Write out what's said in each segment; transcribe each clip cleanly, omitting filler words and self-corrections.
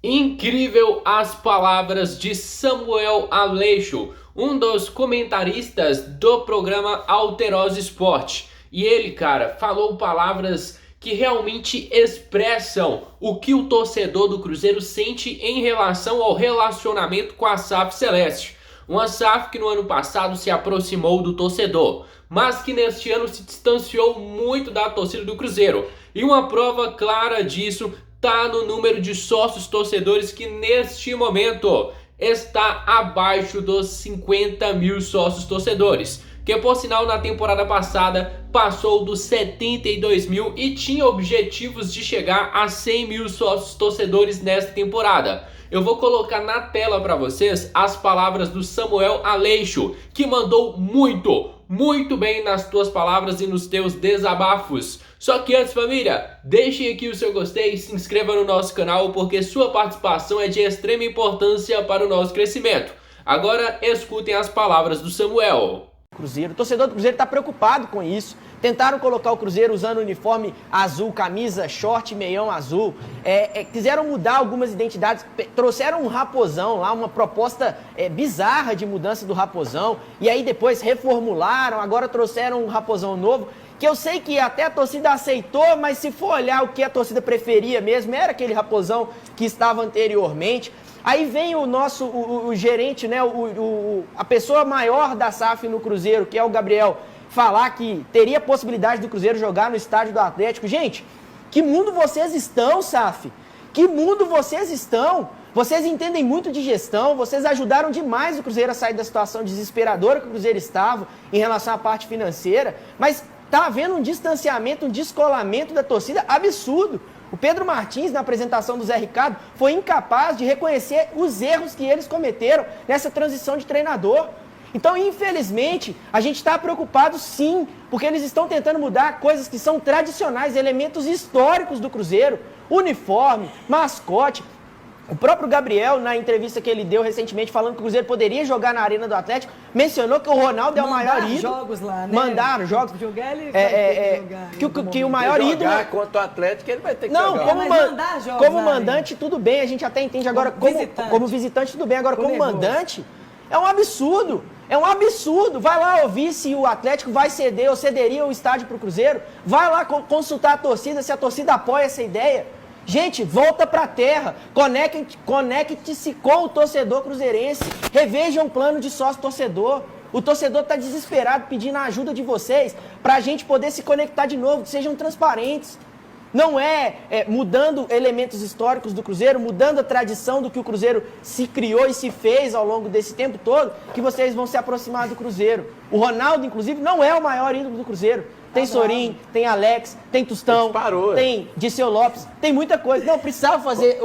Incrível as palavras de Samuel Aleixo, um dos comentaristas do programa Alterosa Esporte. E ele, cara, falou palavras que realmente expressam o que o torcedor do Cruzeiro sente em relação ao relacionamento com a SAF Celeste. Uma SAF que no ano passado se aproximou do torcedor, mas que neste ano se distanciou muito da torcida do Cruzeiro. E uma prova clara disso está no número de sócios torcedores que neste momento está abaixo dos 50 mil sócios torcedores, que por sinal na temporada passada passou dos 72 mil e tinha objetivos de chegar a 100 mil sócios torcedores nesta temporada. Eu vou colocar na tela para vocês as palavras do Samuel Aleixo, que mandou muito bem nas tuas palavras e nos teus desabafos. Só que antes, família, deixem aqui o seu gostei e se inscreva no nosso canal, porque sua participação é de extrema importância para o nosso crescimento. Agora escutem as palavras do Samuel. Cruzeiro. O torcedor do Cruzeiro está preocupado com isso. Tentaram colocar o Cruzeiro usando uniforme azul, camisa, short, meião azul. Quiseram mudar algumas identidades. Trouxeram um raposão lá, uma proposta bizarra de mudança do raposão. E aí depois reformularam, agora trouxeram um raposão novo. Que eu sei que até a torcida aceitou, mas se for olhar o que a torcida preferia mesmo, era aquele raposão que estava anteriormente. Aí vem o gerente, né, a pessoa maior da SAF no Cruzeiro, que é o Gabriel, falar que teria possibilidade do Cruzeiro jogar no estádio do Atlético. Gente, que mundo vocês estão, SAF? Que mundo vocês estão? Vocês entendem muito de gestão, vocês ajudaram demais o Cruzeiro a sair da situação desesperadora que o Cruzeiro estava em relação à parte financeira, mas tá havendo um distanciamento, um descolamento da torcida absurdo. O Pedro Martins, na apresentação do Zé Ricardo, foi incapaz de reconhecer os erros que eles cometeram nessa transição de treinador. Então, infelizmente, a gente está preocupado sim, porque eles estão tentando mudar coisas que são tradicionais, elementos históricos do Cruzeiro, uniforme, mascote. O próprio Gabriel, na entrevista que ele deu recentemente, falando que o Cruzeiro poderia jogar na Arena do Atlético, mencionou que o Ronaldo é o maior ídolo. Jogos lá, né? Mandaram jogos. Jogar ele vai jogar. Que o maior ídolo... Jogar contra o Atlético, ele vai ter que não, jogar. Como mandante, tudo bem, a gente até entende. Agora, como visitante, tudo bem. Agora, como mandante, é um absurdo. É um absurdo. Vai lá ouvir se o Atlético vai ceder ou cederia o estádio para o Cruzeiro. Vai lá consultar a torcida, se a torcida apoia essa ideia. Gente, volta pra terra, conecte-se com o torcedor cruzeirense, reveja um plano de sócio-torcedor. O torcedor está desesperado pedindo a ajuda de vocês para a gente poder se conectar de novo, que sejam transparentes. Não mudando elementos históricos do Cruzeiro, mudando a tradição do que o Cruzeiro se criou e se fez ao longo desse tempo todo, que vocês vão se aproximar do Cruzeiro. O Ronaldo, inclusive, não é o maior ídolo do Cruzeiro. Tem Sorin, tem Alex, tem Tostão, tem Diceu Lopes, tem muita coisa. Não, eu precisava fazer,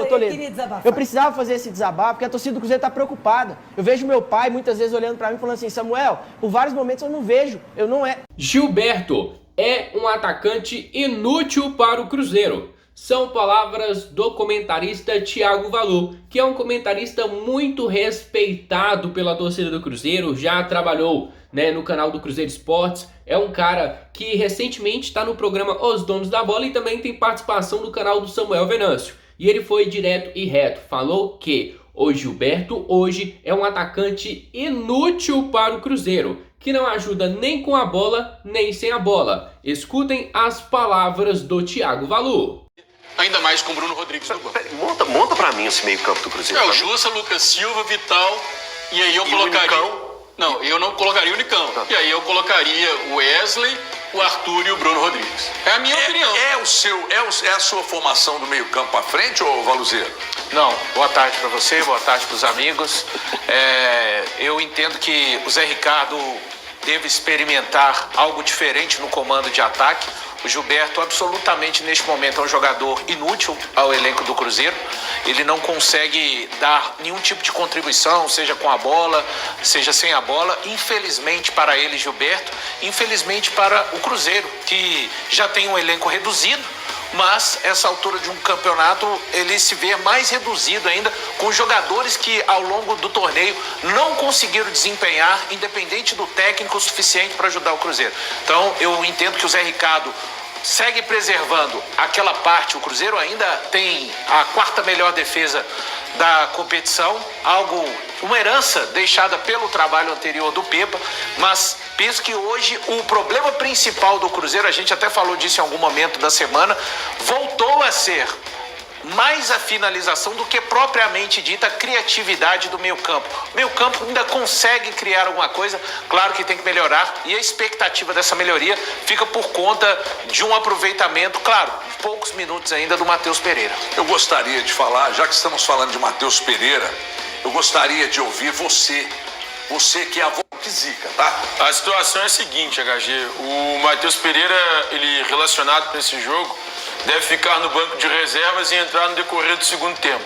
Toledo, eu precisava fazer esse desabafo, porque a torcida do Cruzeiro está preocupada. Eu vejo meu pai muitas vezes olhando para mim e falando assim, Samuel, por vários momentos eu não vejo, Gilberto é um atacante inútil para o Cruzeiro. São palavras do comentarista Thiago Valu, que é um comentarista muito respeitado pela torcida do Cruzeiro, já trabalhou, né, no canal do Cruzeiro Esportes, é um cara que recentemente está no programa Os Donos da Bola e também tem participação no canal do Samuel Venâncio. E ele foi direto e reto, falou que o Gilberto hoje é um atacante inútil para o Cruzeiro, que não ajuda nem com a bola, nem sem a bola. Escutem as palavras do Thiago Valu. Ainda mais com o Bruno Rodrigues no banco. Monta pra mim esse meio campo do Cruzeiro. O Jussa, Lucas Silva, Vital, e aí eu colocaria... O Nicão? Não, eu não colocaria o Nicão. Tá. E aí eu colocaria o Wesley, o Arthur e o Bruno Rodrigues. É a minha opinião. É a sua formação do meio campo à frente, ô Valuzeiro? Não, boa tarde pra você, boa tarde pros amigos. Eu entendo que o Zé Ricardo deve experimentar algo diferente no comando de ataque. O Gilberto, absolutamente, neste momento, é um jogador inútil ao elenco do Cruzeiro. Ele não consegue dar nenhum tipo de contribuição, seja com a bola, seja sem a bola. Infelizmente para ele, Gilberto, infelizmente para o Cruzeiro, que já tem um elenco reduzido, mas essa altura de um campeonato ele se vê mais reduzido ainda, com jogadores que ao longo do torneio não conseguiram desempenhar, independente do técnico, o suficiente para ajudar o Cruzeiro. Então eu entendo que o Zé Ricardo segue preservando aquela parte. O Cruzeiro ainda tem a quarta melhor defesa da competição, uma herança deixada pelo trabalho anterior do Pepa, mas penso que hoje o problema principal do Cruzeiro, a gente até falou disso em algum momento da semana, voltou a ser mais a finalização do que propriamente dita a criatividade do meio-campo. O meio-campo ainda consegue criar alguma coisa, claro que tem que melhorar, e a expectativa dessa melhoria fica por conta de um aproveitamento, claro, poucos minutos ainda do Matheus Pereira. Eu gostaria de falar, já que estamos falando de Matheus Pereira, eu gostaria de ouvir você que é a voz que zica, tá? A situação é a seguinte, HG, o Matheus Pereira, ele relacionado com esse jogo, deve ficar no banco de reservas e entrar no decorrer do segundo tempo.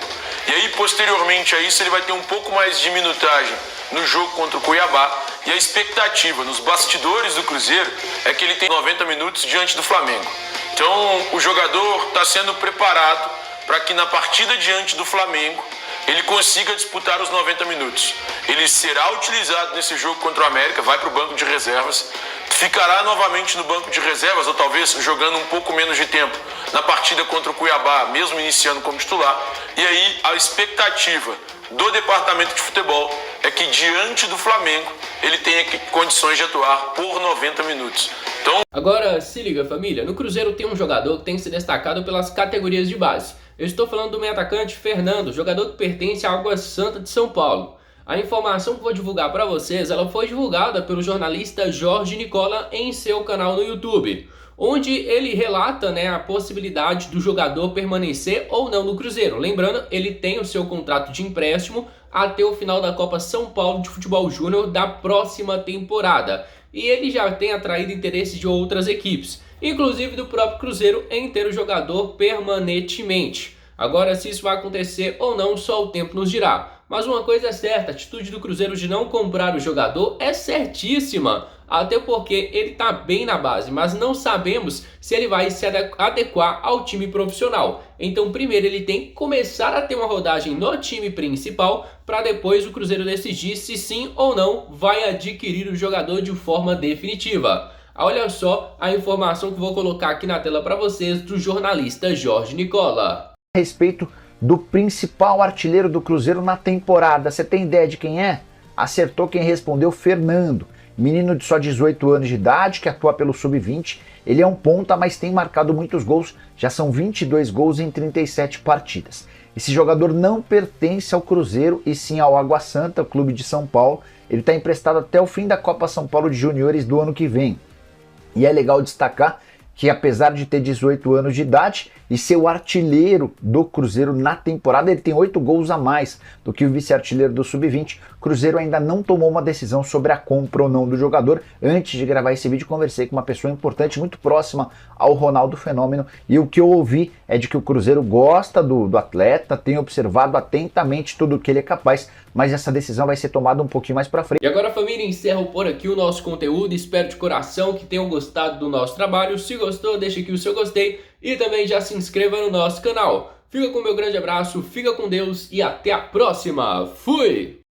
E aí, posteriormente a isso, ele vai ter um pouco mais de minutagem no jogo contra o Cuiabá. E a expectativa nos bastidores do Cruzeiro é que ele tem 90 minutos diante do Flamengo. Então, o jogador está sendo preparado para que na partida diante do Flamengo ele consiga disputar os 90 minutos. Ele será utilizado nesse jogo contra o América, vai para o banco de reservas, ficará novamente no banco de reservas, ou talvez jogando um pouco menos de tempo na partida contra o Cuiabá, mesmo iniciando como titular. E aí a expectativa do departamento de futebol é que diante do Flamengo ele tenha condições de atuar por 90 minutos. Então, agora se liga, família, no Cruzeiro tem um jogador que tem se destacado pelas categorias de base. Eu estou falando do meio atacante Fernando, jogador que pertence à Água Santa de São Paulo. A informação que vou divulgar para vocês, ela foi divulgada pelo jornalista Jorge Nicola em seu canal no YouTube, onde ele relata, a possibilidade do jogador permanecer ou não no Cruzeiro. Lembrando, ele tem o seu contrato de empréstimo até o final da Copa São Paulo de Futebol Júnior da próxima temporada. E ele já tem atraído interesse de outras equipes, inclusive do próprio Cruzeiro, em ter o jogador permanentemente. Agora, se isso vai acontecer ou não, só o tempo nos dirá. Mas uma coisa é certa, a atitude do Cruzeiro de não comprar o jogador é certíssima. Até porque ele está bem na base, mas não sabemos se ele vai se adequar ao time profissional. Então primeiro ele tem que começar a ter uma rodagem no time principal, para depois o Cruzeiro decidir se sim ou não vai adquirir o jogador de forma definitiva. Olha só a informação que vou colocar aqui na tela para vocês do jornalista Jorge Nicola. A respeito do principal artilheiro do Cruzeiro na temporada, você tem ideia de quem é? Acertou quem respondeu: Fernando. Menino de só 18 anos de idade, que atua pelo Sub-20. Ele é um ponta, mas tem marcado muitos gols. Já são 22 gols em 37 partidas. Esse jogador não pertence ao Cruzeiro, e sim ao Água Santa, o clube de São Paulo. Ele está emprestado até o fim da Copa São Paulo de Juniores do ano que vem. E é legal destacar que, apesar de ter 18 anos de idade e ser o artilheiro do Cruzeiro na temporada, ele tem 8 gols a mais do que o vice-artilheiro do Sub-20. O Cruzeiro ainda não tomou uma decisão sobre a compra ou não do jogador. Antes de gravar esse vídeo, conversei com uma pessoa importante, muito próxima ao Ronaldo Fenômeno, e o que eu ouvi é de que o Cruzeiro gosta do atleta, tem observado atentamente tudo o que ele é capaz, mas essa decisão vai ser tomada um pouquinho mais pra frente. E agora, família, encerro por aqui o nosso conteúdo. Espero de coração que tenham gostado do nosso trabalho. Se gostou, deixa aqui o seu gostei e também já se inscreva no nosso canal. Fica com o meu grande abraço, fica com Deus e até a próxima. Fui!